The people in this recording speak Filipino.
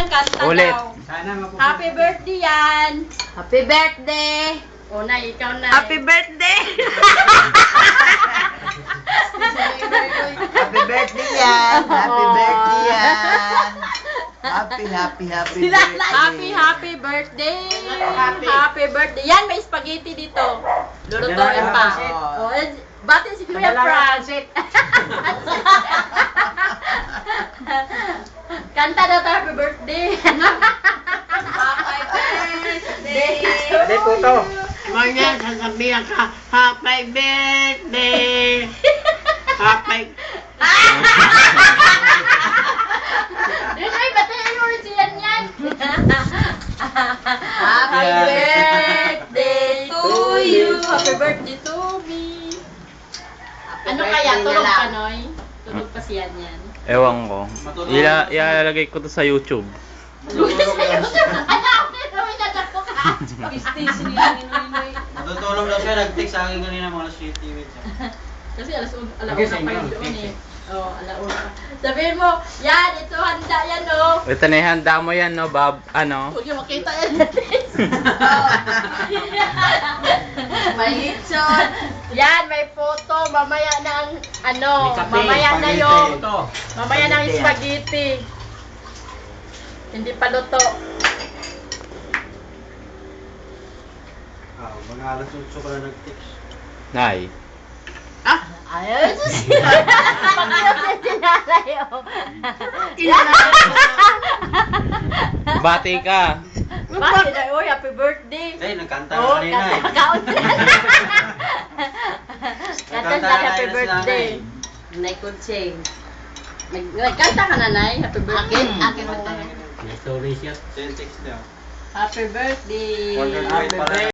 kanta Ulit. daw. Happy birthday yan. Happy birthday! O, Nay, ikaw na. Happy birthday! Happy birthday yan! Happy birthday yan! Happy birthday! Happy birthday. Happy birthday. Yan, may spaghetti dito. Lulutuin pa. O, bati si Kuya Frank. Kanta na tayo, happy birthday. Happy birthday! Hindi po to. Ngayon, sasabihan ka, happy birthday! Happy... Yun ay, batiin mo rin siyan yan. Happy birthday to you! Happy birthday to me. Ano birthday kaya? na Tulog lang. pa, Noy? Tulog pa siyan yan. Ewan ko. Ilalagay ko to sa YouTube. Tulog sa'yo. Alam, may natakot ka. Matutulog daw siya, nag-text sa akin kanina mga shitty with siya. Kasi alauna pa yun doon eh. Oo, alauna. Sabihin mo, yan, ito handa yan, no? Ito na yung handa mo yan, no, Bob? Ano? Huwag yung makita yan natin. May lechon! Yan, may photo. Mamaya na ang, ano, mamaya na yung, mamaya na ang spaghetti. Hindi pa luto. Mga alas 8 ka na nag-text. Nay. Ayun, siya. Pag-inom siya sinalay, oh. Bati ka. Bakit na, uy, happy birthday. Ay, nagkanta Oh, na kanina eh. kakaon siya. Kanta siya, happy birthday. Nay Kutsing. Nagkanta ka na, Nay, happy birthday. Akin mo. Text daw. Happy birthday. Order Happy para